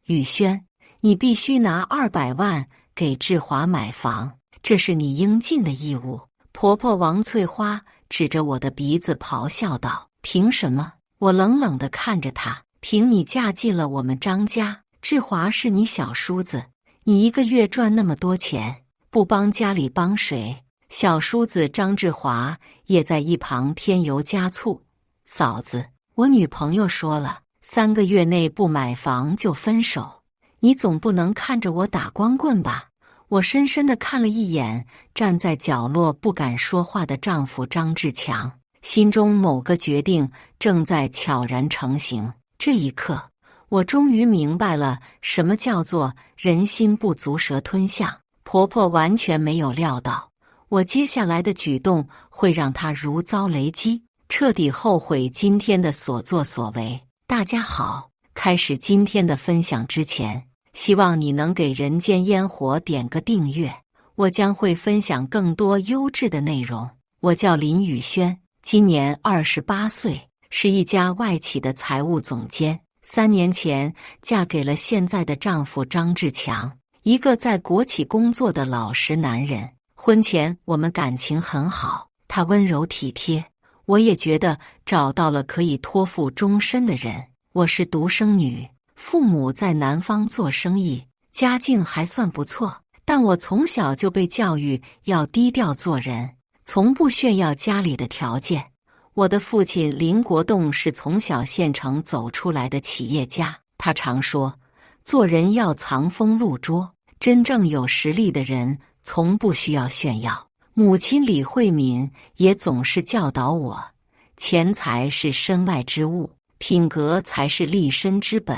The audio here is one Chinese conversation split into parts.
宇轩，你必须拿200万给志华买房，这是你应尽的义务。婆婆王翠花指着我的鼻子咆哮道：凭什么？我冷冷地看着她，凭你嫁进了我们张家，志华是你小叔子，你一个月赚那么多钱，不帮家里帮谁？小叔子张志华也在一旁添油加醋：嫂子，我女朋友说了，3个月内不买房就分手，你总不能看着我打光棍吧？我深深地看了一眼站在角落不敢说话的丈夫张志强，心中某个决定正在悄然成型。这一刻，我终于明白了什么叫做人心不足蛇吞象。婆婆完全没有料到我接下来的举动会让她如遭雷击，彻底后悔今天的所作所为。大家好，开始今天的分享之前，希望你能给人间烟火点个订阅，我将会分享更多优质的内容。我叫林宇轩，今年28岁，是一家外企的财务总监。3年前嫁给了现在的丈夫张志强，一个在国企工作的老实男人。婚前我们感情很好，他温柔体贴，我也觉得找到了可以托付终身的人。我是独生女，父母在南方做生意，家境还算不错，但我从小就被教育要低调做人，从不炫耀家里的条件。我的父亲林国栋是从小县城走出来的企业家，他常说，做人要藏风露拙，真正有实力的人从不需要炫耀。母亲李慧敏也总是教导我，钱财是身外之物，品格才是立身之本。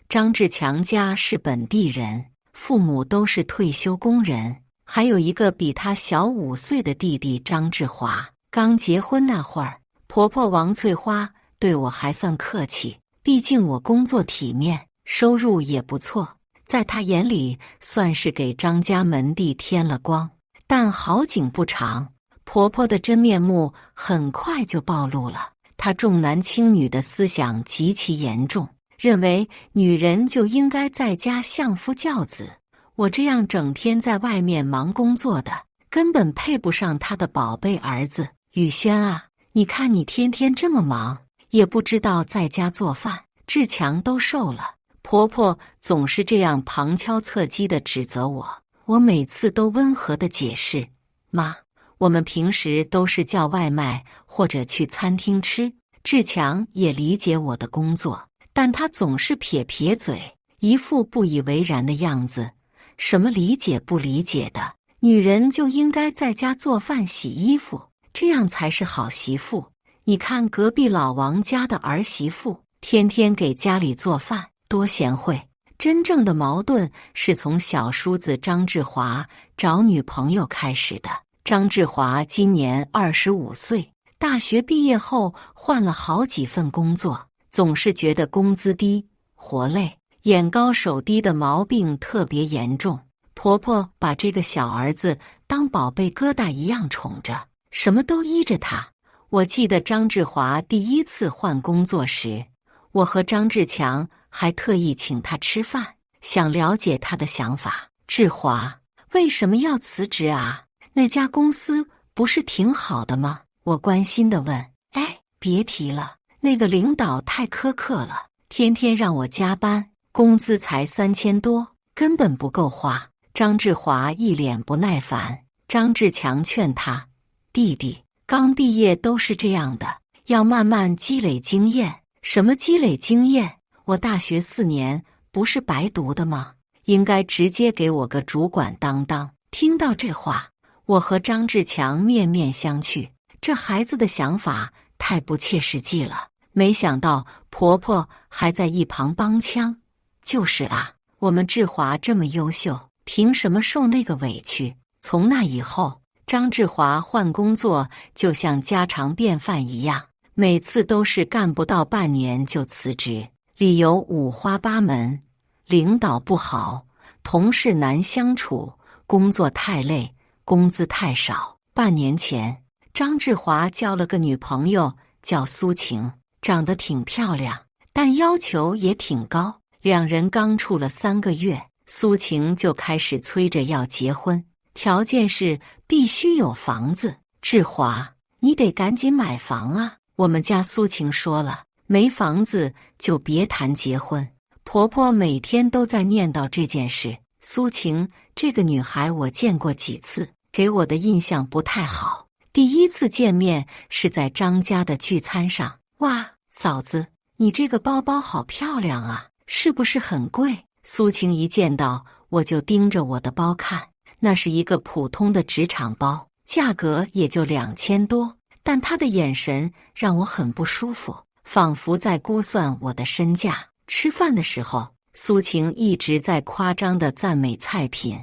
张志强家是本地人，父母都是退休工人，还有一个比他小5岁的弟弟张志华。刚结婚那会儿，婆婆王翠花对我还算客气，毕竟我工作体面，收入也不错，在她眼里算是给张家门第添了光。但好景不长，婆婆的真面目很快就暴露了。她重男轻女的思想极其严重，认为女人就应该在家相夫教子。我这样整天在外面忙工作的，根本配不上她的宝贝儿子。宇轩啊，你看你天天这么忙，也不知道在家做饭，志强都瘦了。婆婆总是这样旁敲侧击地指责我，我每次都温和地解释，妈，我们平时都是叫外卖或者去餐厅吃。志强也理解我的工作，但他总是撇撇嘴，一副不以为然的样子。什么理解不理解的，女人就应该在家做饭洗衣服，这样才是好媳妇。你看隔壁老王家的儿媳妇，天天给家里做饭，多贤惠。真正的矛盾是从小叔子张志华找女朋友开始的。张志华今年25岁，大学毕业后换了好几份工作，总是觉得工资低，活累，眼高手低的毛病特别严重。婆婆把这个小儿子当宝贝疙瘩一样宠着，什么都依着他。我记得张志华第一次换工作时，我和张志强还特意请他吃饭，想了解他的想法。志华，为什么要辞职啊？那家公司不是挺好的吗？我关心地问。哎，别提了，那个领导太苛刻了，天天让我加班，工资才3000多，根本不够花。张志华一脸不耐烦。张志强劝他，弟弟，刚毕业都是这样的，要慢慢积累经验。什么积累经验？我大学4年不是白读的吗？应该直接给我个主管当当。听到这话，我和张志强面面相觑，这孩子的想法太不切实际了。没想到婆婆还在一旁帮腔，就是啊，我们志华这么优秀，凭什么受那个委屈？从那以后，张志华换工作就像家常便饭一样，每次都是干不到半年就辞职，理由五花八门，领导不好，同事难相处，工作太累，工资太少。半年前，张志华交了个女朋友，叫苏晴，长得挺漂亮，但要求也挺高。两人刚处了3个月，苏晴就开始催着要结婚，条件是必须有房子。志华，你得赶紧买房啊！我们家苏晴说了，没房子就别谈结婚。婆婆每天都在念叨这件事。苏晴这个女孩我见过几次，给我的印象不太好。第一次见面是在张家的聚餐上。哇，嫂子，你这个包包好漂亮啊，是不是很贵？苏晴一见到我就盯着我的包看，那是一个普通的职场包，价格也就2000多，但她的眼神让我很不舒服，仿佛在估算我的身价。吃饭的时候，苏晴一直在夸张地赞美菜品，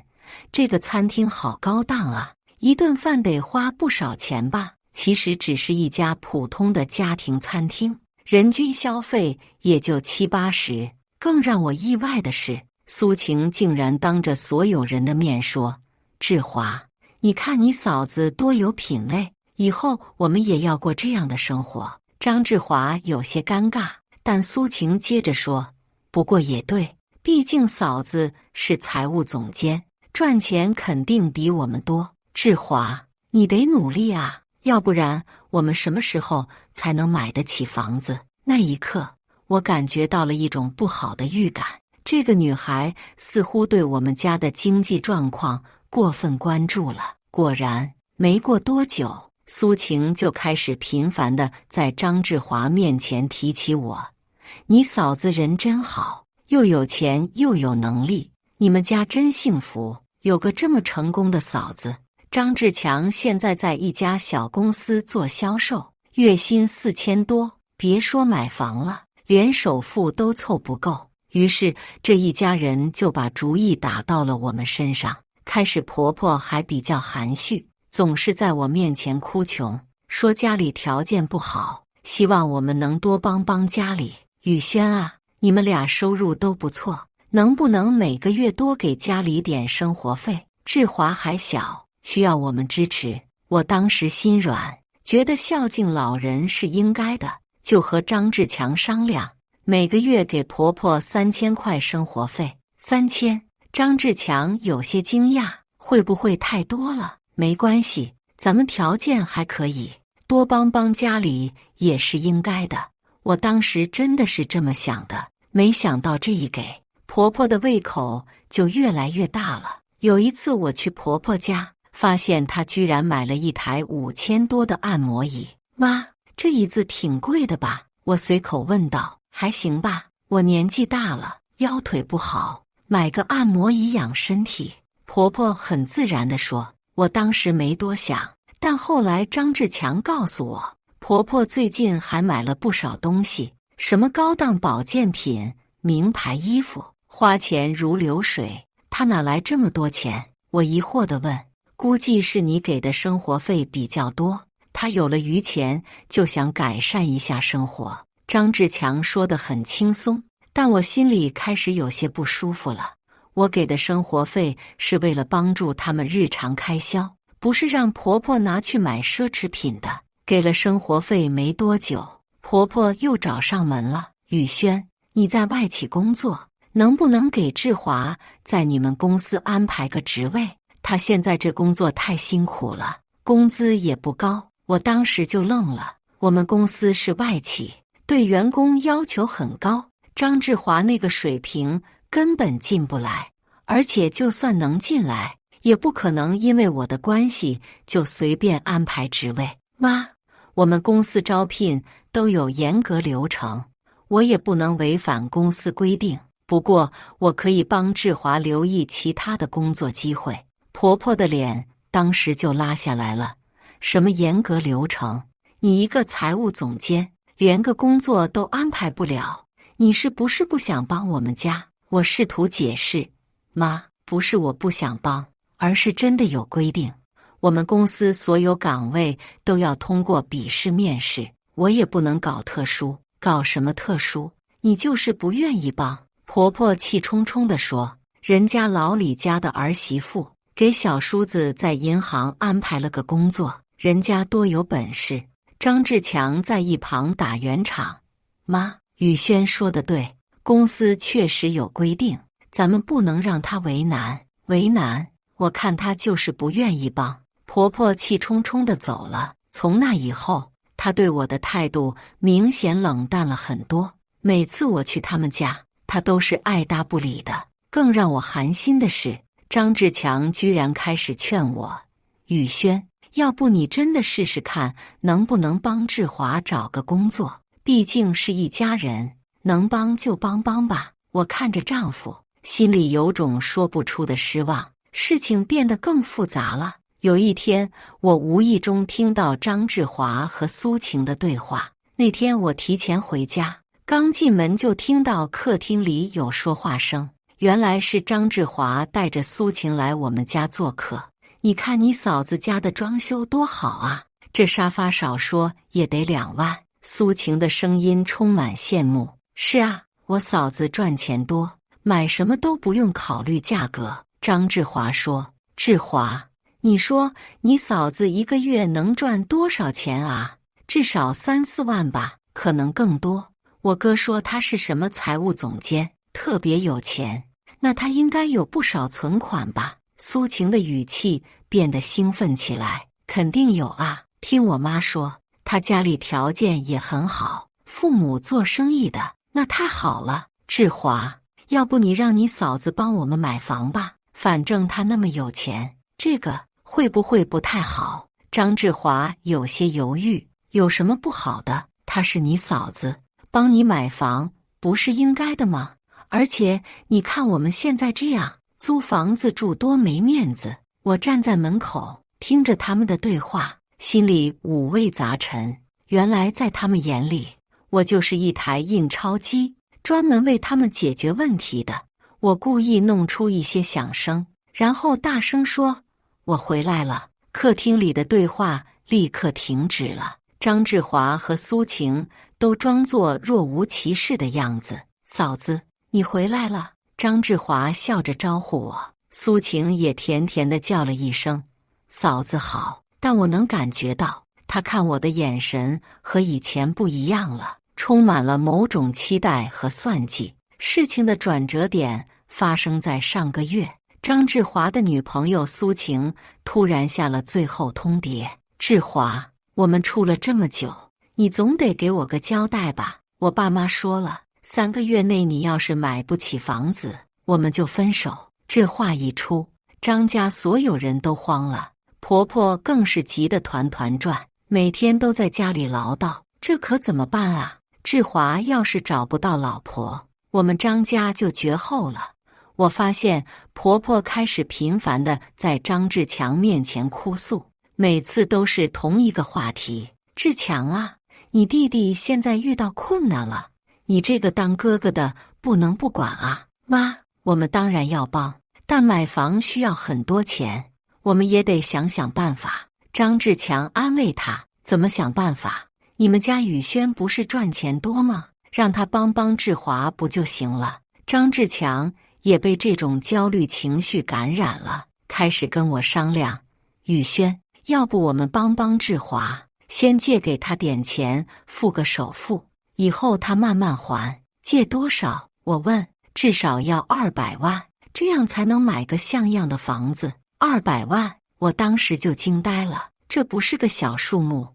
这个餐厅好高档啊，一顿饭得花不少钱吧？其实只是一家普通的家庭餐厅，人均消费也就70-80。更让我意外的是，苏晴竟然当着所有人的面说：“志华，你看你嫂子多有品味，以后我们也要过这样的生活。”张志华有些尴尬，但苏晴接着说：“不过也对，毕竟嫂子是财务总监，赚钱肯定比我们多。志华，你得努力啊，要不然我们什么时候才能买得起房子？”那一刻，我感觉到了一种不好的预感。这个女孩似乎对我们家的经济状况过分关注了。果然，没过多久，苏晴就开始频繁地在张志华面前提起我：“你嫂子人真好，又有钱又有能力，你们家真幸福，有个这么成功的嫂子。”张志强现在在一家小公司做销售，月薪4000多，别说买房了，连首付都凑不够。于是这一家人就把主意打到了我们身上。开始婆婆还比较含蓄，总是在我面前哭穷，说家里条件不好，希望我们能多帮帮家里。宇轩啊，你们俩收入都不错，能不能每个月多给家里点生活费？志华还小，需要我们支持。我当时心软，觉得孝敬老人是应该的，就和张志强商量，每个月给婆婆3000块生活费。3000？张志强有些惊讶，会不会太多了？没关系，咱们条件还可以，多帮帮家里也是应该的。我当时真的是这么想的，没想到这一给，婆婆的胃口就越来越大了。有一次我去婆婆家，发现她居然买了一台5000多的按摩椅。妈，这椅子挺贵的吧？我随口问道。还行吧，我年纪大了，腰腿不好，买个按摩椅养身体。婆婆很自然地说。我当时没多想，但后来张志强告诉我，婆婆最近还买了不少东西，什么高档保健品、名牌衣服，花钱如流水。她哪来这么多钱？我疑惑地问。估计是你给的生活费比较多，她有了余钱就想改善一下生活。张志强说得很轻松，但我心里开始有些不舒服了。我给的生活费是为了帮助他们日常开销，不是让婆婆拿去买奢侈品的。给了生活费没多久，婆婆又找上门了。宇轩，你在外企工作，能不能给志华在你们公司安排个职位？他现在这工作太辛苦了，工资也不高。我当时就愣了，我们公司是外企，对员工要求很高，张志华那个水平根本进不来，而且就算能进来，也不可能因为我的关系就随便安排职位。妈，我们公司招聘都有严格流程，我也不能违反公司规定。不过我可以帮志华留意其他的工作机会。婆婆的脸当时就拉下来了。什么严格流程？你一个财务总监，连个工作都安排不了，你是不是不想帮我们家？我试图解释，妈，不是我不想帮，而是真的有规定，我们公司所有岗位都要通过笔试面试，我也不能搞特殊。搞什么特殊？你就是不愿意帮。婆婆气冲冲地说，人家老李家的儿媳妇给小叔子在银行安排了个工作，人家多有本事。张志强在一旁打圆场，妈，宇轩说得对，公司确实有规定，咱们不能让他为难。为难？我看他就是不愿意帮。婆婆气冲冲地走了。从那以后，她对我的态度明显冷淡了很多。每次我去他们家，她都是爱答不理的。更让我寒心的是，张志强居然开始劝我：宇轩，要不你真的试试看，能不能帮志华找个工作？毕竟是一家人，能帮就帮帮吧。我看着丈夫，心里有种说不出的失望。事情变得更复杂了。有一天，我无意中听到张志华和苏晴的对话。那天我提前回家，刚进门就听到客厅里有说话声。原来是张志华带着苏晴来我们家做客。你看你嫂子家的装修多好啊，这沙发少说也得2万。苏晴的声音充满羡慕。是啊，我嫂子赚钱多，买什么都不用考虑价格。张志华说：志华，你说你嫂子一个月能赚多少钱啊？至少3、4万吧，可能更多。我哥说他是什么财务总监，特别有钱，那他应该有不少存款吧？苏晴的语气变得兴奋起来。肯定有啊，听我妈说，她家里条件也很好，父母做生意的，那太好了。志华，要不你让你嫂子帮我们买房吧，反正她那么有钱。这个会不会不太好？张志华有些犹豫。有什么不好的？她是你嫂子，帮你买房不是应该的吗？而且你看我们现在这样，租房子住多没面子。我站在门口听着他们的对话，心里五味杂陈。原来在他们眼里，我就是一台印钞机，专门为他们解决问题的。我故意弄出一些响声，然后大声说：我回来了。客厅里的对话立刻停止了。张志华和苏晴都装作若无其事的样子。嫂子，你回来了。张志华笑着招呼我，苏晴也甜甜地叫了一声嫂子好。但我能感觉到他看我的眼神和以前不一样了，充满了某种期待和算计。事情的转折点发生在上个月，张志华的女朋友苏晴突然下了最后通牒：志华，我们处了这么久，你总得给我个交代吧。我爸妈说了，3个月内你要是买不起房子，我们就分手。这话一出，张家所有人都慌了，婆婆更是急得团团转，每天都在家里唠叨，这可怎么办啊？志华要是找不到老婆，我们张家就绝后了。我发现婆婆开始频繁地在张志强面前哭诉，每次都是同一个话题：志强啊，你弟弟现在遇到困难了，你这个当哥哥的不能不管啊。妈，我们当然要帮，但买房需要很多钱，我们也得想想办法。张志强安慰他：怎么想办法？你们家宇轩不是赚钱多吗？让他帮帮志华不就行了？张志强也被这种焦虑情绪感染了，开始跟我商量：宇轩，要不我们帮帮志华，先借给他点钱，付个首付，以后他慢慢还。借多少？我问。至少要200万，这样才能买个像样的房子。200万，我当时就惊呆了，这不是个小数目，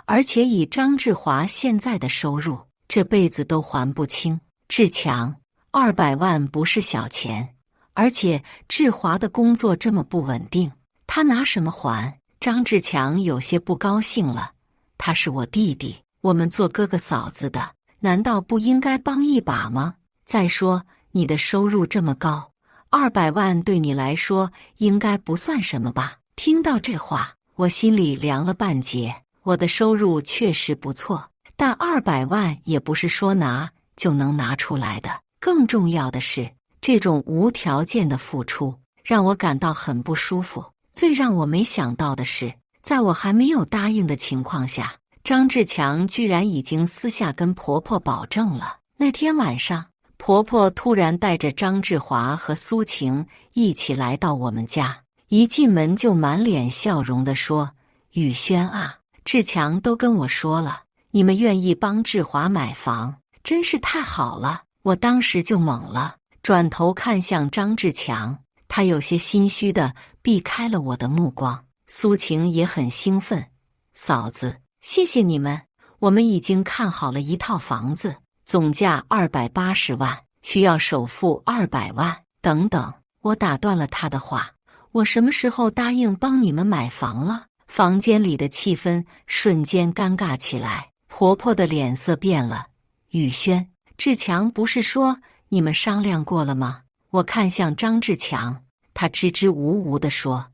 而且以张志华现在的收入，这辈子都还不清。志强，200万不是小钱，而且志华的工作这么不稳定，他拿什么还？张志强有些不高兴了。他是我弟弟，我们做哥哥嫂子的，难道不应该帮一把吗？再说你的收入这么高，200万对你来说应该不算什么吧？听到这话，我心里凉了半截。我的收入确实不错，但200万也不是说拿就能拿出来的。更重要的是，这种无条件的付出让我感到很不舒服。最让我没想到的是，在我还没有答应的情况下，张志强居然已经私下跟婆婆保证了。那天晚上，婆婆突然带着张志华和苏晴一起来到我们家，一进门就满脸笑容地说：宇轩啊，志强都跟我说了，你们愿意帮志华买房，真是太好了。我当时就懵了，转头看向张志强，他有些心虚地避开了我的目光。苏晴也很兴奋，嫂子，谢谢你们，我们已经看好了一套房子，总价280万，需要首付200万。等等，我打断了他的话，我什么时候答应帮你们买房了？房间里的气氛瞬间尴尬起来，婆婆的脸色变了。宇轩，志强不是说你们商量过了吗？我看向张志强，他支支吾吾地说，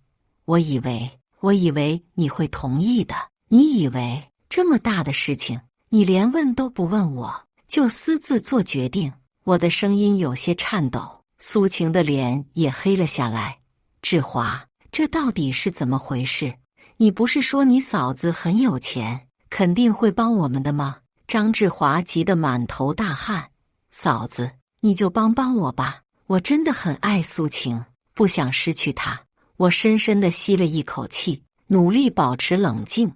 我以为你会同意的。你以为这么大的事情，你连问都不问我，就私自做决定？我的声音有些颤抖，苏晴的脸也黑了下来。志华，这到底是怎么回事？你不是说你嫂子很有钱，肯定会帮我们的吗？张志华急得满头大汗。嫂子，你就帮我吧，我真的很爱苏晴，不想失去她。我深深地吸了一口气，努力保持冷静。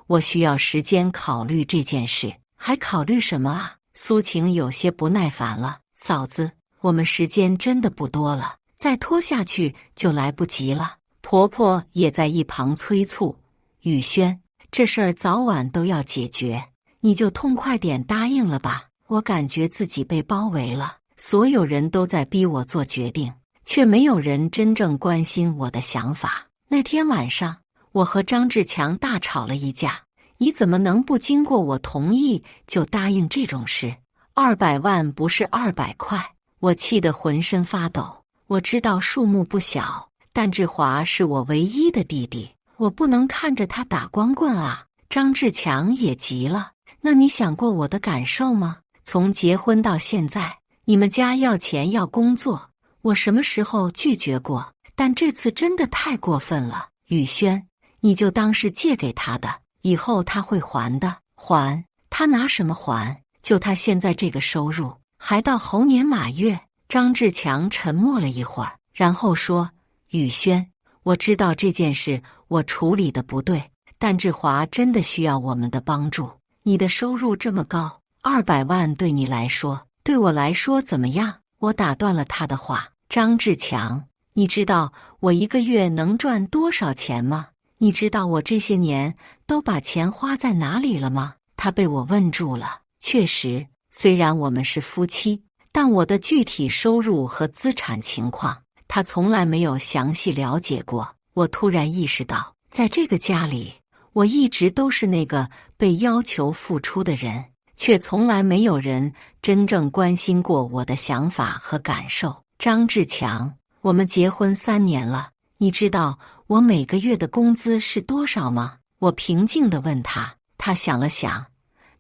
我需要时间考虑这件事。还考虑什么啊？苏晴有些不耐烦了。嫂子，我们时间真的不多了，再拖下去就来不及了。婆婆也在一旁催促。宇轩，这事儿早晚都要解决，你就痛快点答应了吧。我感觉自己被包围了，所有人都在逼我做决定，却没有人真正关心我的想法。那天晚上，我和张志强大吵了一架。你怎么能不经过我同意就答应这种事？200万不是200块，我气得浑身发抖。我知道数目不小，但志华是我唯一的弟弟，我不能看着他打光棍啊！张志强也急了。那你想过我的感受吗？从结婚到现在，你们家要钱要工作，我什么时候拒绝过？但这次真的太过分了。宇轩，你就当是借给他的，以后他会还的。还？他拿什么还？就他现在这个收入，还到猴年马月？张志强沉默了一会儿，然后说，宇轩，我知道这件事我处理的不对，但志华真的需要我们的帮助。你的收入这么高，200万对你来说，对我来说怎么样？我打断了他的话。张志强，你知道我一个月能赚多少钱吗？你知道我这些年都把钱花在哪里了吗？他被我问住了。确实，虽然我们是夫妻，但我的具体收入和资产情况，他从来没有详细了解过。我突然意识到，在这个家里，我一直都是那个被要求付出的人，却从来没有人真正关心过我的想法和感受。张志强，我们结婚3年了，你知道我每个月的工资是多少吗？我平静地问他。他想了想，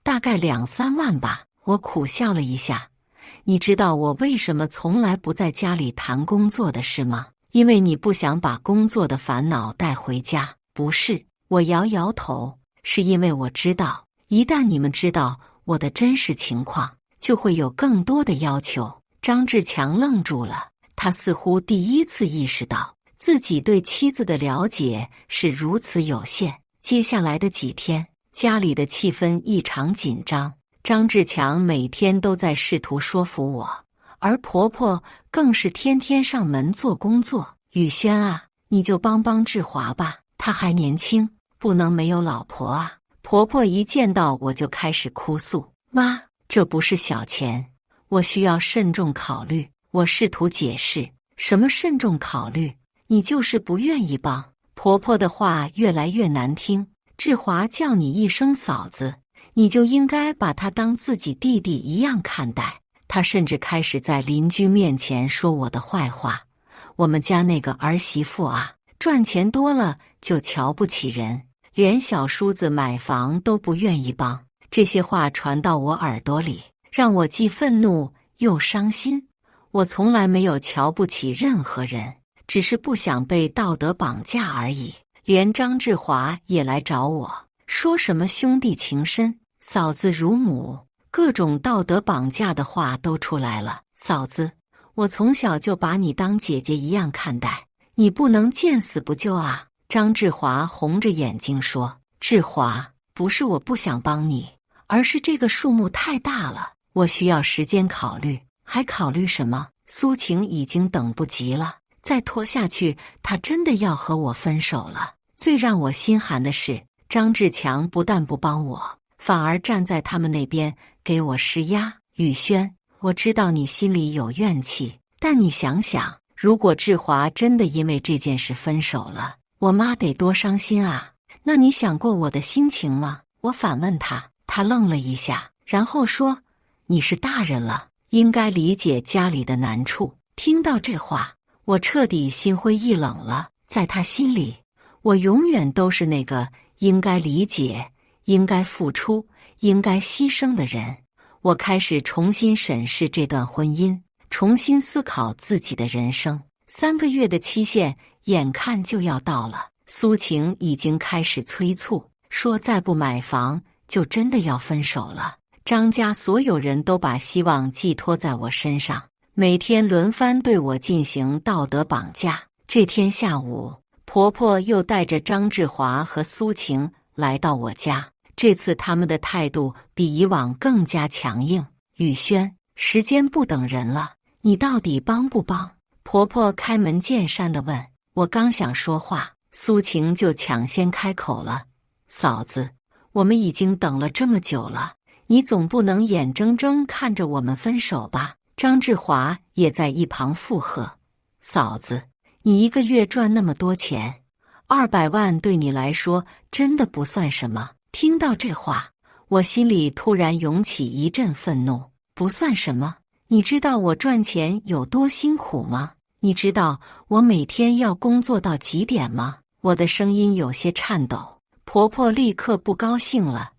大概2-3万吧。我苦笑了一下。你知道我为什么从来不在家里谈工作的事吗？因为你不想把工作的烦恼带回家。不是，我摇摇头，是因为我知道，一旦你们知道我的真实情况，就会有更多的要求。张志强愣住了，他似乎第一次意识到自己对妻子的了解是如此有限。接下来的几天，家里的气氛异常紧张。张志强每天都在试图说服我，而婆婆更是天天上门做工作。宇轩啊，你就帮志华吧，他还年轻，不能没有老婆啊。婆婆一见到我就开始哭诉，妈，这不是小钱，我需要慎重考虑。我试图解释，什么慎重考虑？你就是不愿意帮。婆婆的话越来越难听。志华叫你一声嫂子，你就应该把他当自己弟弟一样看待。他甚至开始在邻居面前说我的坏话。我们家那个儿媳妇啊，赚钱多了就瞧不起人，连小叔子买房都不愿意帮。这些话传到我耳朵里，让我既愤怒又伤心。我从来没有瞧不起任何人，只是不想被道德绑架而已。连张志华也来找我，说什么兄弟情深，嫂子如母，各种道德绑架的话都出来了。嫂子，我从小就把你当姐姐一样看待，你不能见死不救啊！张志华红着眼睛说。志华，不是我不想帮你，而是这个数目太大了，我需要时间考虑。还考虑什么？苏晴已经等不及了，再拖下去，他真的要和我分手了。最让我心寒的是，张志强不但不帮我，反而站在他们那边给我施压。宇轩，我知道你心里有怨气，但你想想，如果志华真的因为这件事分手了，我妈得多伤心啊！那你想过我的心情吗？我反问他，他愣了一下，然后说：“你是大人了，应该理解家里的难处。”听到这话，我彻底心灰意冷了。在他心里，我永远都是那个应该理解、应该付出、应该牺牲的人。我开始重新审视这段婚姻，重新思考自己的人生。3个月的期限眼看就要到了，苏晴已经开始催促，说再不买房就真的要分手了。张家所有人都把希望寄托在我身上，每天轮番对我进行道德绑架。这天下午，婆婆又带着张志华和苏晴来到我家，这次他们的态度比以往更加强硬。宇轩，时间不等人了，你到底帮不帮？婆婆开门见山地问。我刚想说话，苏晴就抢先开口了：“嫂子，我们已经等了这么久了，你总不能眼睁睁看着我们分手吧？”张志华也在一旁附和：“嫂子，你一个月赚那么多钱，200万对你来说真的不算什么。”听到这话，我心里突然涌起一阵愤怒。不算什么？你知道我赚钱有多辛苦吗？你知道我每天要工作到几点吗？我的声音有些颤抖。婆婆立刻不高兴了：“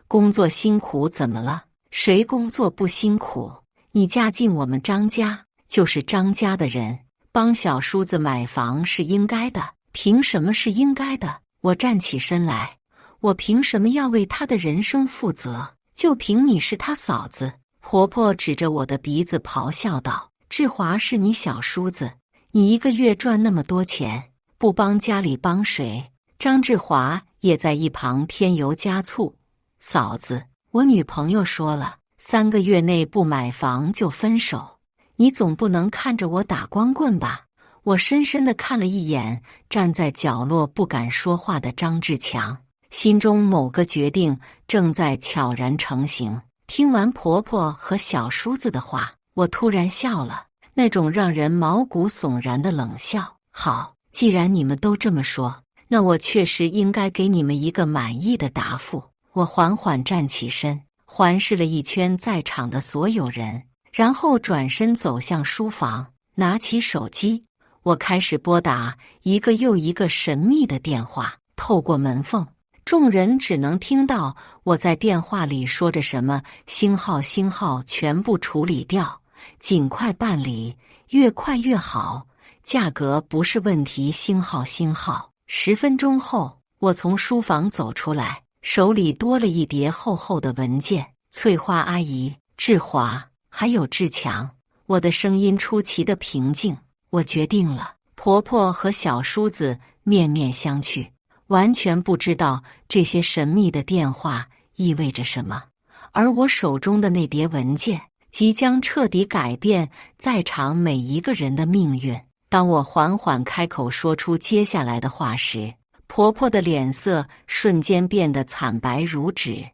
工作辛苦怎么了？谁工作不辛苦？你嫁进我们张家，就是张家的人，帮小叔子买房是应该的。凭什么是应该的？”我站起身来：“我凭什么要为他的人生负责？就凭你是他嫂子？”婆婆指着我的鼻子咆哮道：“志华是你小叔子，你一个月赚那么多钱，不帮家里帮谁？”张志华也在一旁添油加醋：“嫂子，我女朋友说了，3个月内不买房就分手，你总不能看着我打光棍吧？”我深深地看了一眼站在角落不敢说话的张志强，心中某个决定正在悄然成型。听完婆婆和小叔子的话，我突然笑了，那种让人毛骨悚然的冷笑。好，既然你们都这么说，那我确实应该给你们一个满意的答复。我缓缓站起身，环视了一圈在场的所有人，然后转身走向书房，拿起手机，我开始拨打一个又一个神秘的电话。透过门缝，众人只能听到我在电话里说着什么星号星号全部处理掉，尽快办理，越快越好，价格不是问题，星号星号。10分钟后，我从书房走出来，手里多了一叠厚厚的文件。翠花阿姨、志华还有志强，我的声音出奇的平静。我决定了。婆婆和小叔子面面相觑，完全不知道这些神秘的电话意味着什么，而我手中的那叠文件即将彻底改变在场每一个人的命运。当我缓缓开口说出接下来的话时，婆婆的脸色瞬间变得惨白如纸。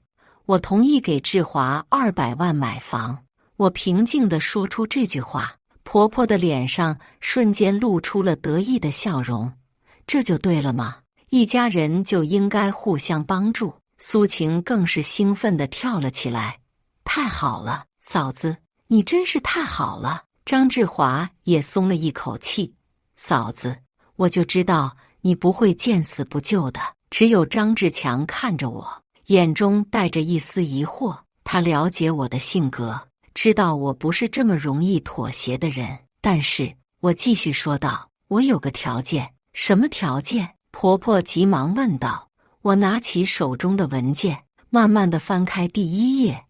我同意给志华200万买房。我平静地说出这句话，婆婆的脸上瞬间露出了得意的笑容。这就对了吗？一家人就应该互相帮助。苏晴更是兴奋地跳了起来：“太好了，嫂子，你真是太好了！”张志华也松了一口气：“嫂子，我就知道你不会见死不救的。”只有张志强看着我，眼中带着一丝疑惑。他了解我的性格，知道我不是这么容易妥协的人。但是我继续说道：“我有个条件。”“什么条件？”婆婆急忙问道。我拿起手中的文件，慢慢地翻开第1页。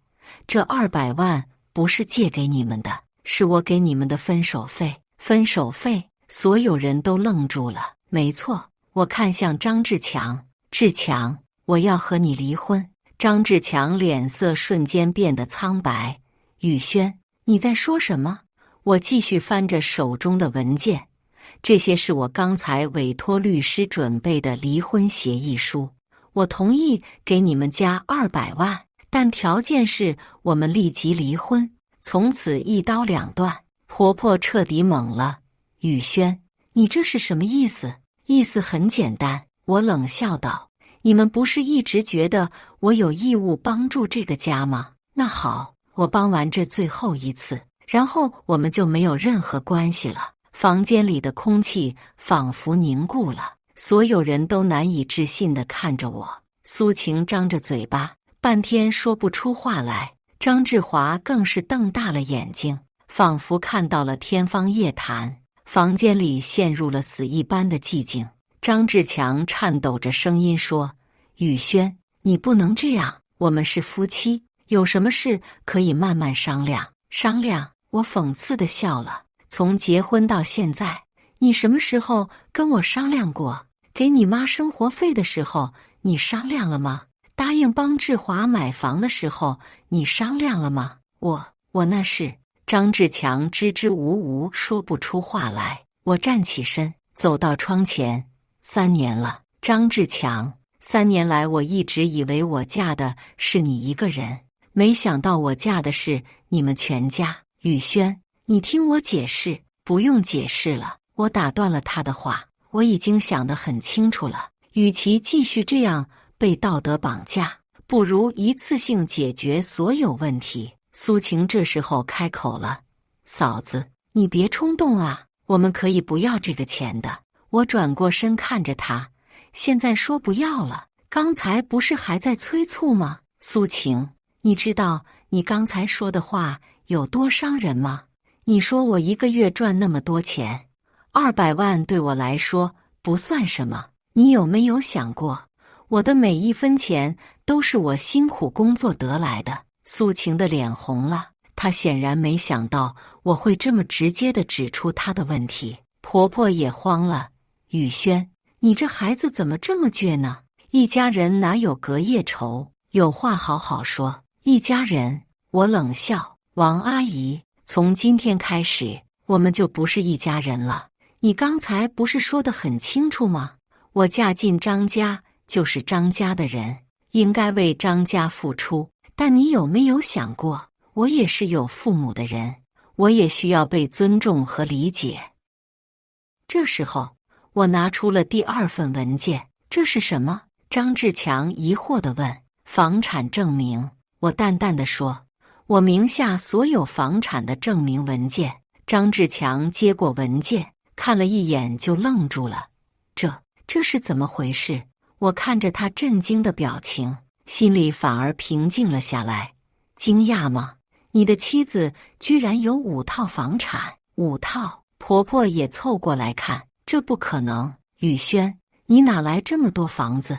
这200万不是借给你们的，是我给你们的分手费。分手费？所有人都愣住了。没错，我看向张志强：“志强，我要和你离婚。”张志强脸色瞬间变得苍白：“宇轩，你在说什么？我继续翻着手中的文件，这些是我刚才委托律师准备的离婚协议书。我同意给你们家200万，但条件是我们立即离婚，从此一刀两断。婆婆彻底懵了。宇轩，你这是什么意思？意思很简单，我冷笑道。你们不是一直觉得我有义务帮助这个家吗？那好，我帮完这最后一次，然后我们就没有任何关系了。房间里的空气仿佛凝固了，所有人都难以置信地看着我。苏晴张着嘴巴，半天说不出话来。张志华更是瞪大了眼睛，仿佛看到了天方夜谭。房间里陷入了死一般的寂静。张志强颤抖着声音说：“宇轩，你不能这样，我们是夫妻，有什么事可以慢慢商量。”商量？我讽刺地笑了。从结婚到现在，你什么时候跟我商量过？给你妈生活费的时候，你商量了吗？答应帮志华买房的时候，你商量了吗？我那是……张志强支支吾吾说不出话来。我站起身，走到窗前。3年了，张志强，3年来我一直以为我嫁的是你一个人，没想到我嫁的是你们全家。宇轩，你听我解释。不用解释了，我打断了他的话。我已经想得很清楚了，与其继续这样被道德绑架，不如一次性解决所有问题。苏晴这时候开口了：“嫂子，你别冲动啊，我们可以不要这个钱的。”我转过身看着他，现在说不要了，刚才不是还在催促吗？苏晴，你知道你刚才说的话有多伤人吗？你说我一个月赚那么多钱，200万对我来说不算什么。你有没有想过，我的每一分钱都是我辛苦工作得来的？苏晴的脸红了，她显然没想到我会这么直接地指出她的问题。婆婆也慌了：“宇轩，你这孩子怎么这么倔呢？一家人哪有隔夜仇？有话好好说。”一家人？我冷笑：“王阿姨，从今天开始，我们就不是一家人了。你刚才不是说得很清楚吗？我嫁进张家就是张家的人，应该为张家付出。但你有没有想过，我也是有父母的人，我也需要被尊重和理解。”这时候，我拿出了第2份文件。这是什么？张志强疑惑地问。房产证明。我淡淡地说，我名下所有房产的证明文件。张志强接过文件，看了一眼就愣住了。这是怎么回事？我看着他震惊的表情，心里反而平静了下来。惊讶吗？你的妻子居然有5套房产？5套？婆婆也凑过来看。这不可能。宇轩，你哪来这么多房子？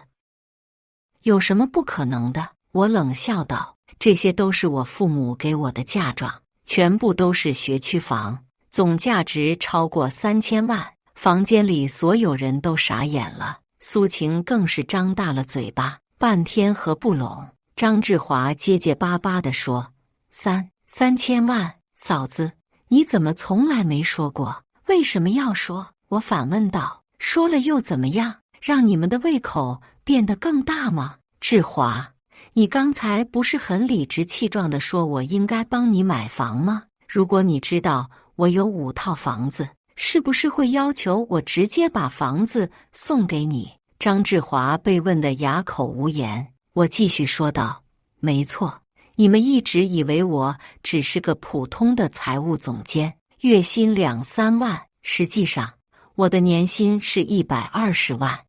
有什么不可能的？我冷笑道。这些都是我父母给我的嫁妆，全部都是学区房，总价值超过3000万。房间里所有人都傻眼了，苏晴更是张大了嘴巴，半天合不拢。张志华结结巴巴地说：“3000万，嫂子，你怎么从来没说过？为什么要说？”我反问道：“说了又怎么样？让你们的胃口变得更大吗？”志华，你刚才不是很理直气壮地说我应该帮你买房吗？如果你知道我有5套房子，是不是会要求我直接把房子送给你？张志华被问得哑口无言。我继续说道：“没错，你们一直以为我只是个普通的财务总监，月薪2-3万，实际上我的年薪是120万。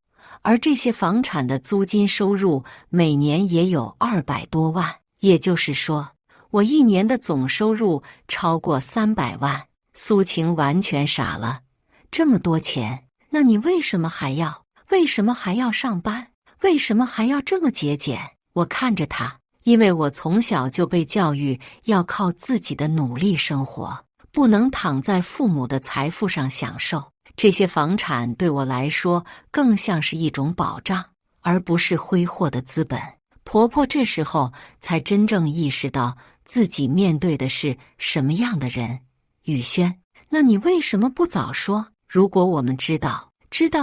而这些房产的租金收入每年也有200多万，也就是说，我一年的总收入超过300万。”苏晴完全傻了，这么多钱，那你为什么还要上班？为什么还要这么节俭？我看着他，因为我从小就被教育要靠自己的努力生活，不能躺在父母的财富上享受。这些房产对我来说更像是一种保障，而不是挥霍的资本。婆婆这时候才真正意识到自己面对的是什么样的人。宇轩，那你为什么不早说？如果我们知道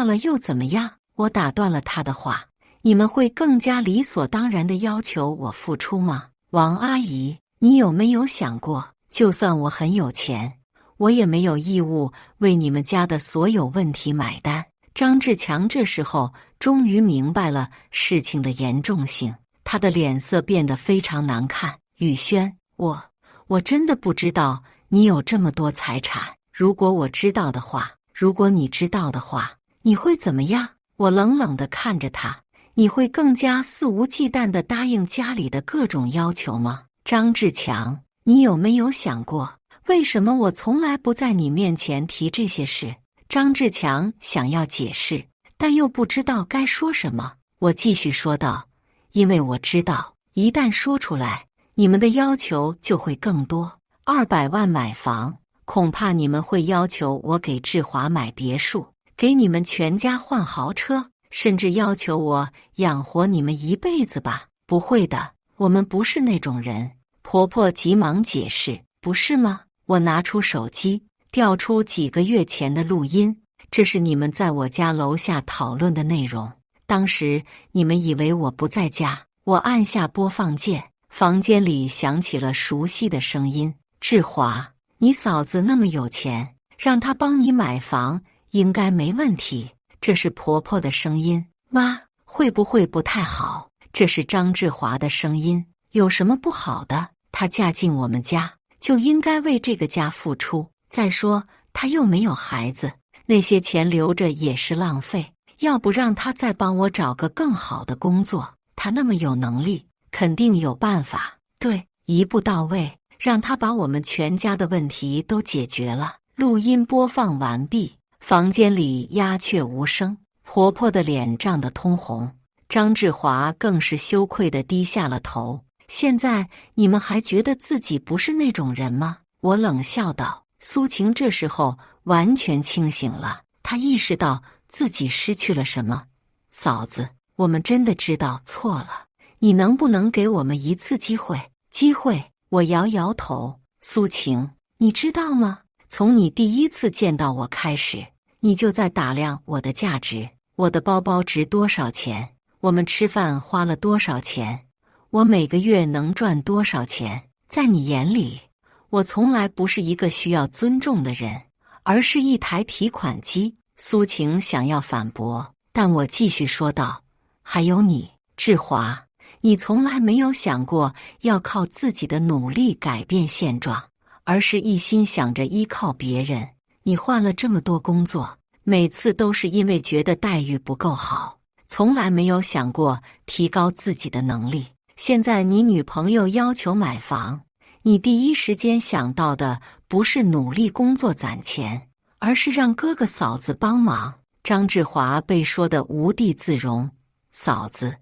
了又怎么样？我打断了他的话。你们会更加理所当然地要求我付出吗？王阿姨，你有没有想过，就算我很有钱，我也没有义务为你们家的所有问题买单。张志强这时候终于明白了事情的严重性，他的脸色变得非常难看。宇轩，我真的不知道你有这么多财产。如果我知道的话，如果你知道的话，你会怎么样？我冷冷地看着他。你会更加肆无忌惮地答应家里的各种要求吗？张志强，你有没有想过，为什么我从来不在你面前提这些事？张志强想要解释，但又不知道该说什么。我继续说道，因为我知道，一旦说出来，你们的要求就会更多。200万买房，恐怕你们会要求我给志华买别墅，给你们全家换豪车，甚至要求我养活你们一辈子吧？不会的，我们不是那种人。婆婆急忙解释，不是吗？我拿出手机，调出几个月前的录音，这是你们在我家楼下讨论的内容。当时你们以为我不在家，我按下播放键，房间里响起了熟悉的声音：志华，你嫂子那么有钱，让她帮你买房应该没问题。这是婆婆的声音。妈，会不会不太好？这是张志华的声音。有什么不好的？她嫁进我们家，就应该为这个家付出。再说，她又没有孩子，那些钱留着也是浪费。要不让她再帮我找个更好的工作，她那么有能力，肯定有办法。对，一步到位，让她把我们全家的问题都解决了。录音播放完毕。房间里鸦雀无声，婆婆的脸涨得通红，张志华更是羞愧地低下了头。现在你们还觉得自己不是那种人吗？我冷笑道。苏晴这时候完全清醒了，她意识到自己失去了什么。嫂子，我们真的知道错了，你能不能给我们一次机会？机会？我摇摇头。苏晴，你知道吗？从你第一次见到我开始，你就在打量我的价值，我的包包值多少钱，我们吃饭花了多少钱，我每个月能赚多少钱。在你眼里，我从来不是一个需要尊重的人，而是一台提款机。苏晴想要反驳，但我继续说道，还有你，志华，你从来没有想过要靠自己的努力改变现状，而是一心想着依靠别人。你换了这么多工作，每次都是因为觉得待遇不够好，从来没有想过提高自己的能力。现在你女朋友要求买房，你第一时间想到的不是努力工作攒钱，而是让哥哥嫂子帮忙。张志华被说得无地自容。嫂子，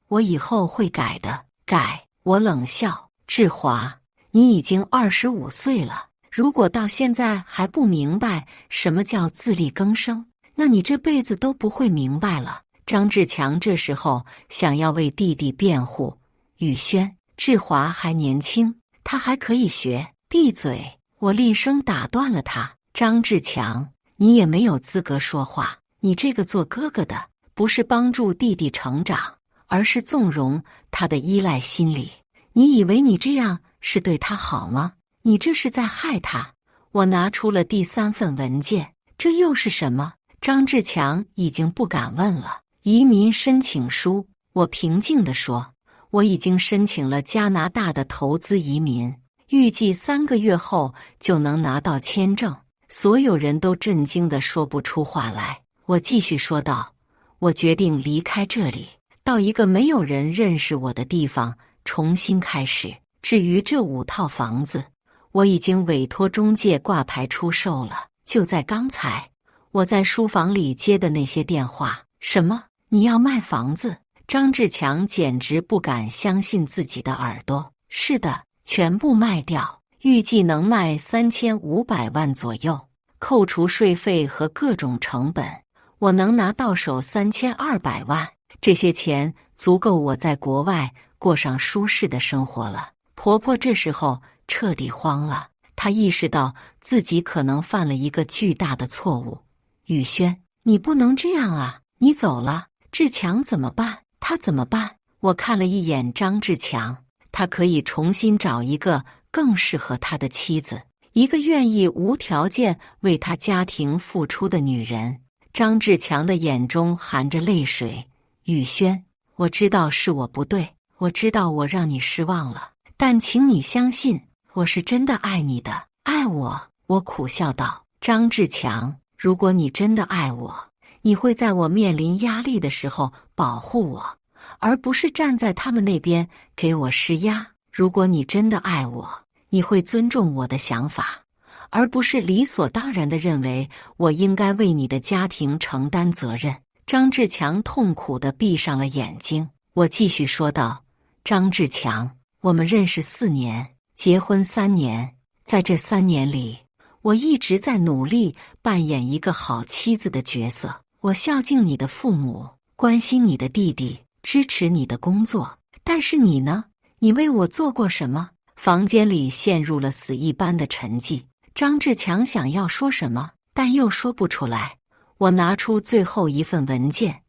我以后会改的。改？我冷笑。志华，你已经25岁了，如果到现在还不明白什么叫自力更生，那你这辈子都不会明白了。张志强这时候想要为弟弟辩护。宇轩，志华还年轻，他还可以学。闭嘴！我厉声打断了他。张志强，你也没有资格说话。你这个做哥哥的，不是帮助弟弟成长，而是纵容他的依赖心理。你以为你这样是对他好吗？你这是在害他。我拿出了第3份文件，这又是什么？张志强已经不敢问了。移民申请书，我平静地说，我已经申请了加拿大的投资移民，预计3个月后就能拿到签证。所有人都震惊地说不出话来。我继续说道，我决定离开这里，到一个没有人认识我的地方重新开始。至于这5套房子，我已经委托中介挂牌出售了。就在刚才，我在书房里接的那些电话。什么？你要卖房子？张志强简直不敢相信自己的耳朵。是的，全部卖掉，预计能卖3500万左右，扣除税费和各种成本，我能拿到手3200万。这些钱足够我在国外过上舒适的生活了。婆婆这时候彻底慌了，她意识到自己可能犯了一个巨大的错误。宇轩，你不能这样啊！你走了，志强怎么办？他怎么办？我看了一眼张志强，他可以重新找一个更适合他的妻子，一个愿意无条件为他家庭付出的女人。张志强的眼中含着泪水。宇轩，我知道是我不对，我知道我让你失望了，但请你相信，我是真的爱你的，爱我。我苦笑道：张志强，如果你真的爱我，你会在我面临压力的时候保护我，而不是站在他们那边给我施压。如果你真的爱我，你会尊重我的想法，而不是理所当然地认为我应该为你的家庭承担责任。张志强痛苦地闭上了眼睛。我继续说道：张志强，我们认识4年，结婚3年，在这3年里，我一直在努力扮演一个好妻子的角色。我孝敬你的父母，关心你的弟弟，支持你的工作。但是你呢？你为我做过什么？房间里陷入了死一般的沉寂。张志强想要说什么，但又说不出来。我拿出最后一份文件，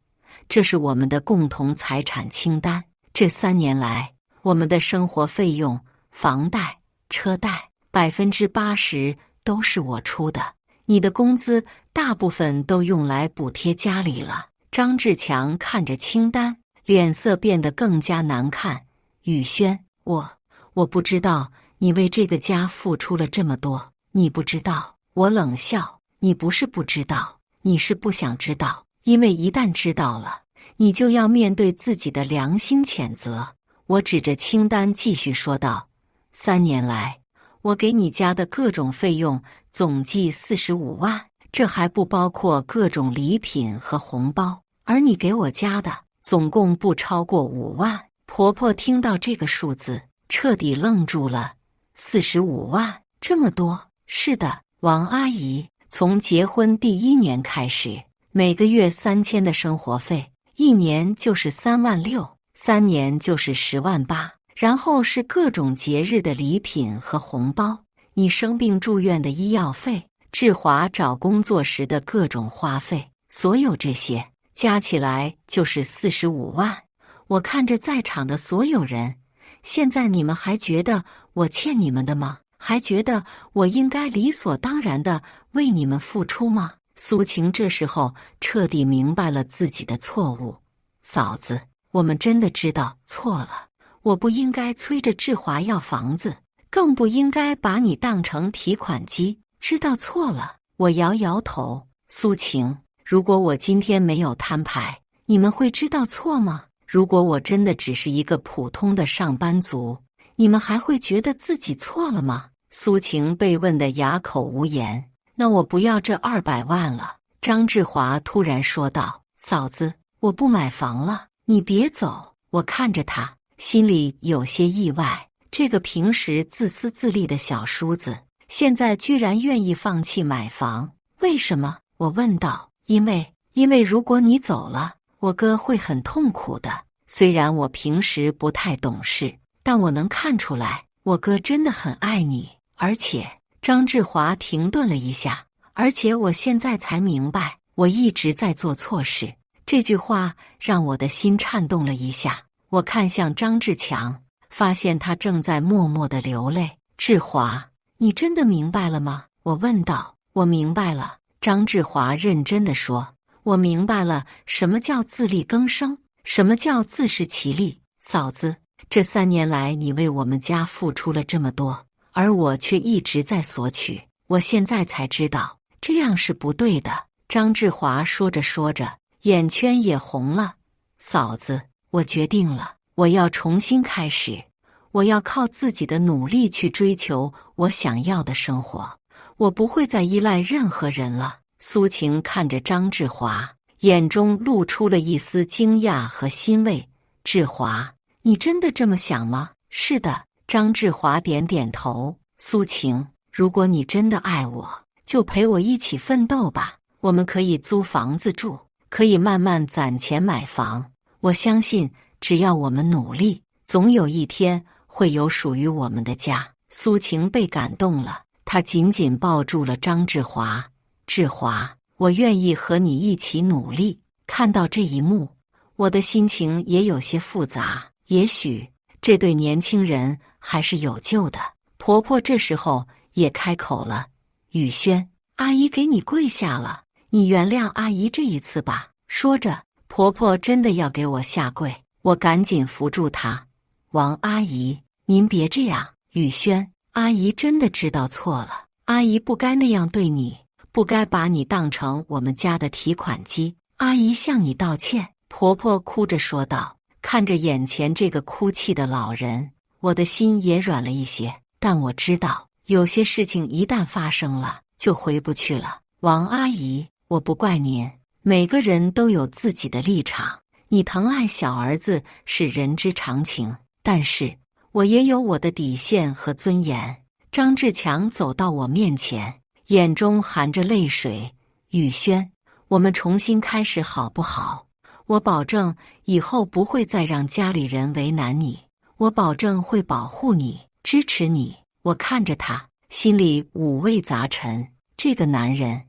这是我们的共同财产清单。这3年来，我们的生活费用、房贷、车贷80%都是我出的。你的工资大部分都用来补贴家里了。张志强看着清单，脸色变得更加难看。宇轩，我不知道你为这个家付出了这么多，你不知道。我冷笑，你不是不知道，你是不想知道，因为一旦知道了，你就要面对自己的良心谴责。我指着清单继续说道：3年来，我给你家的各种费用总计45万，这还不包括各种礼品和红包，而你给我家的总共不超过5万。婆婆听到这个数字，彻底愣住了。45万，这么多？是的，王阿姨，从结婚第1年开始，每个月3000的生活费，1年就是3万6，3年就是10万8，然后是各种节日的礼品和红包，你生病住院的医药费，志华找工作时的各种花费，所有这些加起来就是45万。我看着在场的所有人，现在你们还觉得我欠你们的吗？还觉得我应该理所当然地为你们付出吗？苏晴这时候彻底明白了自己的错误。嫂子，我们真的知道错了，我不应该催着志华要房子，更不应该把你当成提款机，知道错了。我摇摇头。苏晴，如果我今天没有摊牌，你们会知道错吗？如果我真的只是一个普通的上班族，你们还会觉得自己错了吗？苏晴被问得哑口无言。那我不要这200万了。张志华突然说道：嫂子，我不买房了，你别走。我看着他，心里有些意外，这个平时自私自利的小叔子，现在居然愿意放弃买房。为什么？我问道。因为如果你走了，我哥会很痛苦的。虽然我平时不太懂事，但我能看出来，我哥真的很爱你。而且，张志华停顿了一下，而且我现在才明白，我一直在做错事。这句话让我的心颤动了一下。我看向张志强，发现他正在默默地流泪。志华，你真的明白了吗？我问道。我明白了。张志华认真地说。我明白了什么叫自力更生，什么叫自食其力。嫂子，这3年来你为我们家付出了这么多，而我却一直在索取。我现在才知道，这样是不对的。张志华说着说着，眼圈也红了。嫂子，我决定了，我要重新开始，我要靠自己的努力去追求我想要的生活，我不会再依赖任何人了。苏晴看着张志华，眼中露出了一丝惊讶和欣慰。志华，你真的这么想吗？是的。张志华点点头。苏晴，如果你真的爱我，就陪我一起奋斗吧。我们可以租房子住，可以慢慢攒钱买房。我相信，只要我们努力，总有一天会有属于我们的家。苏晴被感动了，她紧紧抱住了张志华。志华，我愿意和你一起努力。看到这一幕，我的心情也有些复杂。也许这对年轻人还是有救的。婆婆这时候也开口了：宇轩，阿姨给你跪下了，你原谅阿姨这一次吧。说着，婆婆真的要给我下跪，我赶紧扶住她。王阿姨，您别这样。宇轩，阿姨真的知道错了，阿姨不该那样对你，不该把你当成我们家的提款机。阿姨向你道歉。婆婆哭着说道。看着眼前这个哭泣的老人，我的心也软了一些。但我知道，有些事情一旦发生了，就回不去了。王阿姨，我不怪您，每个人都有自己的立场。你疼爱小儿子是人之常情，但是我也有我的底线和尊严。张志强走到我面前，眼中含着泪水。宇轩，我们重新开始好不好？我保证以后不会再让家里人为难你，我保证会保护你，支持你。我看着他，心里五味杂陈。这个男人，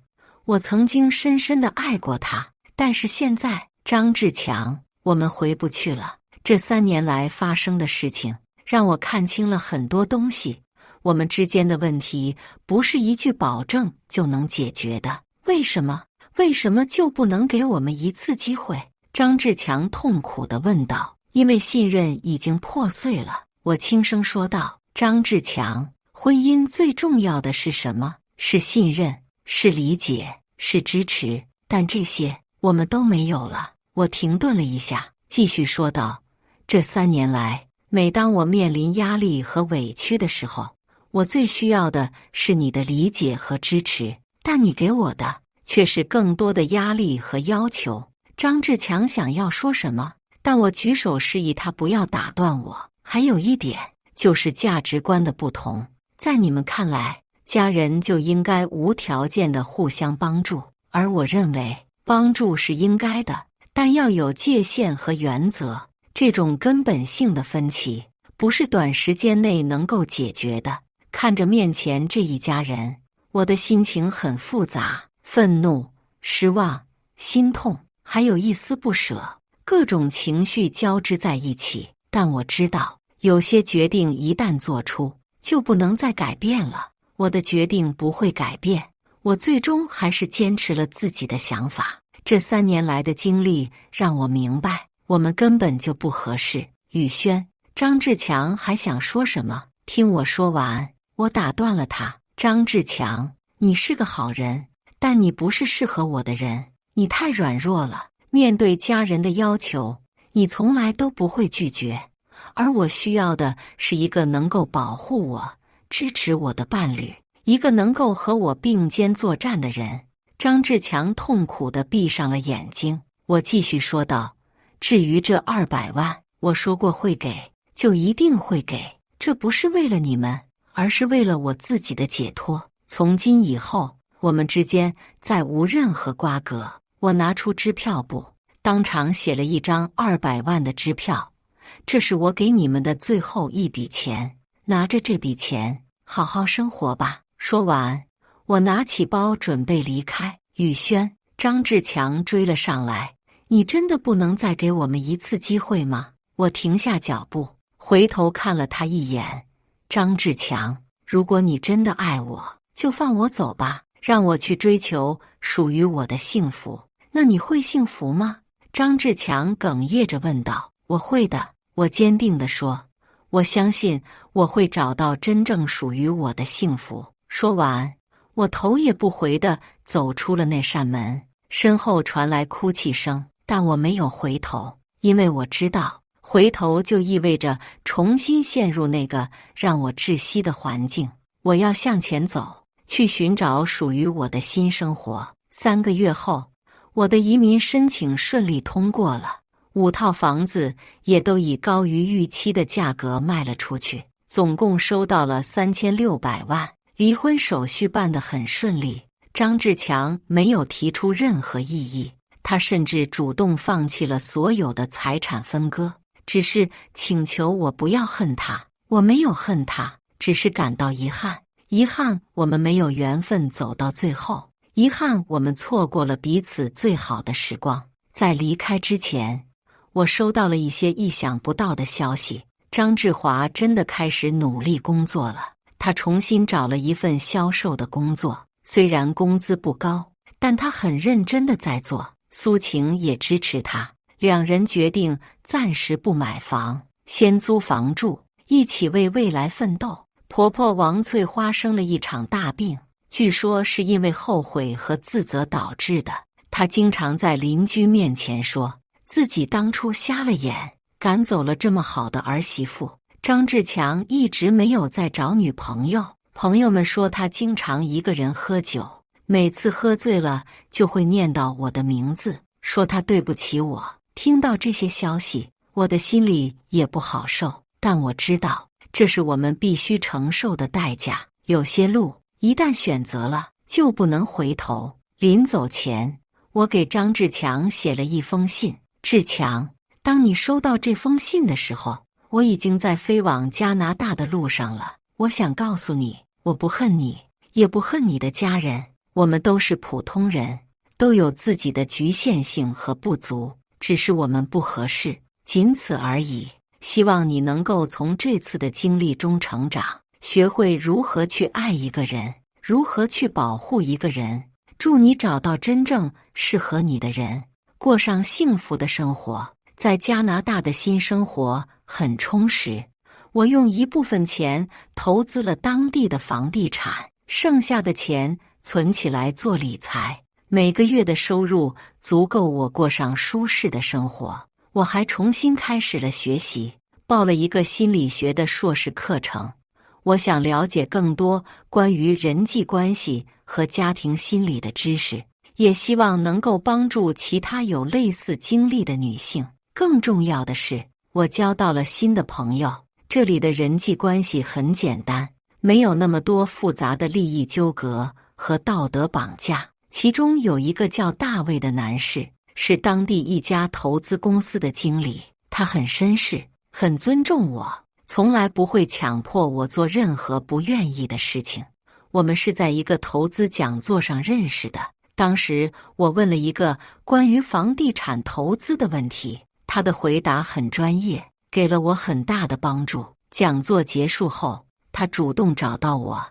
我曾经深深地爱过他，但是现在，张志强，我们回不去了。这3年来发生的事情，让我看清了很多东西。我们之间的问题，不是一句保证就能解决的。为什么就不能给我们一次机会？张志强痛苦地问道。因为信任已经破碎了，我轻声说道。张志强，婚姻最重要的是什么？是信任，是理解，是支持，但这些我们都没有了。我停顿了一下，继续说道。这3年来，每当我面临压力和委屈的时候，我最需要的是你的理解和支持，但你给我的却是更多的压力和要求。张志强想要说什么，但我举手示意他不要打断我。还有一点，就是价值观的不同。在你们看来，家人就应该无条件的互相帮助，而我认为帮助是应该的，但要有界限和原则。这种根本性的分歧，不是短时间内能够解决的。看着面前这一家人，我的心情很复杂，愤怒、失望、心痛，还有一丝不舍，各种情绪交织在一起。但我知道，有些决定一旦做出，就不能再改变了。我的决定不会改变，我最终还是坚持了自己的想法。这3年来的经历让我明白，我们根本就不合适。宇轩，张志强还想说什么？听我说完，我打断了他。张志强，你是个好人，但你不是适合我的人。你太软弱了，面对家人的要求，你从来都不会拒绝。而我需要的是一个能够保护我、支持我的伴侣，一个能够和我并肩作战的人。张志强痛苦地闭上了眼睛。我继续说道：至于这200万，我说过会给，就一定会给。这不是为了你们，而是为了我自己的解脱。从今以后，我们之间再无任何瓜葛。我拿出支票簿，当场写了一张200万的支票。这是我给你们的最后一笔钱，拿着这笔钱好好生活吧。说完，我拿起包准备离开。宇轩，张志强追了上来。你真的不能再给我们一次机会吗？我停下脚步，回头看了他一眼。张志强，如果你真的爱我，就放我走吧，让我去追求属于我的幸福。那你会幸福吗？张志强哽咽着问道。我会的，我坚定地说。我相信我会找到真正属于我的幸福。说完，我头也不回地走出了那扇门，身后传来哭泣声，但我没有回头，因为我知道，回头就意味着重新陷入那个让我窒息的环境。我要向前走，去寻找属于我的新生活。3个月后，我的移民申请顺利通过了，5套房子也都以高于预期的价格卖了出去，总共收到了3600万。离婚手续办得很顺利，张志强没有提出任何异议，他甚至主动放弃了所有的财产分割，只是请求我不要恨他。我没有恨他，只是感到遗憾。遗憾我们没有缘分走到最后，遗憾我们错过了彼此最好的时光。在离开之前，我收到了一些意想不到的消息。张志华真的开始努力工作了，他重新找了一份销售的工作，虽然工资不高，但他很认真的在做。苏晴也支持他，两人决定暂时不买房，先租房住，一起为未来奋斗。婆婆王翠花生了一场大病，据说是因为后悔和自责导致的。她经常在邻居面前说自己当初瞎了眼，赶走了这么好的儿媳妇。张志强一直没有再找女朋友，朋友们说他经常一个人喝酒，每次喝醉了就会念叨我的名字，说他对不起我。听到这些消息，我的心里也不好受，但我知道这是我们必须承受的代价。有些路一旦选择了，就不能回头。临走前，我给张志强写了一封信。志强，当你收到这封信的时候，我已经在飞往加拿大的路上了。我想告诉你，我不恨你，也不恨你的家人。我们都是普通人，都有自己的局限性和不足，只是我们不合适，仅此而已。希望你能够从这次的经历中成长，学会如何去爱一个人，如何去保护一个人。祝你找到真正适合你的人，过上幸福的生活。在加拿大的新生活很充实，我用一部分钱投资了当地的房地产，剩下的钱存起来做理财，每个月的收入足够我过上舒适的生活。我还重新开始了学习，报了一个心理学的硕士课程。我想了解更多关于人际关系和家庭心理的知识，也希望能够帮助其他有类似经历的女性。更重要的是，我交到了新的朋友，这里的人际关系很简单，没有那么多复杂的利益纠葛和道德绑架。其中有一个叫大卫的男士，是当地一家投资公司的经理，他很绅士，很尊重我，从来不会强迫我做任何不愿意的事情。我们是在一个投资讲座上认识的，当时我问了一个关于房地产投资的问题，他的回答很专业，给了我很大的帮助。讲座结束后，他主动找到我，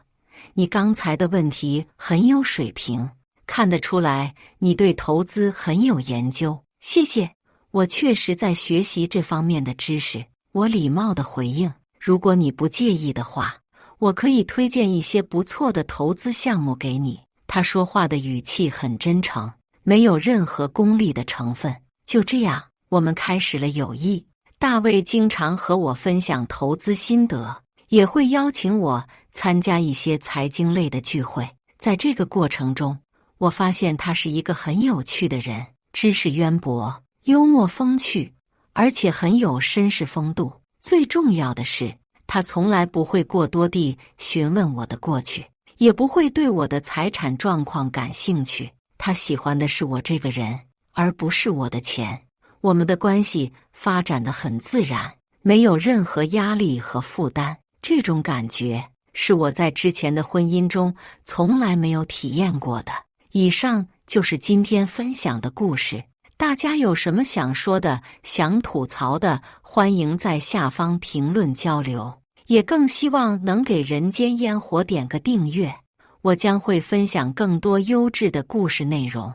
你刚才的问题很有水平，看得出来你对投资很有研究。谢谢，我确实在学习这方面的知识。我礼貌地回应，如果你不介意的话，我可以推荐一些不错的投资项目给你。他说话的语气很真诚，没有任何功利的成分。就这样，我们开始了友谊。大卫经常和我分享投资心得，也会邀请我参加一些财经类的聚会。在这个过程中，我发现他是一个很有趣的人，知识渊博，幽默风趣，而且很有绅士风度。最重要的是，他从来不会过多地询问我的过去，也不会对我的财产状况感兴趣。他喜欢的是我这个人，而不是我的钱。我们的关系发展得很自然，没有任何压力和负担。这种感觉是我在之前的婚姻中从来没有体验过的。以上就是今天分享的故事。大家有什么想说的、想吐槽的，欢迎在下方评论交流。也更希望能给人间烟火点个订阅，我将会分享更多优质的故事内容。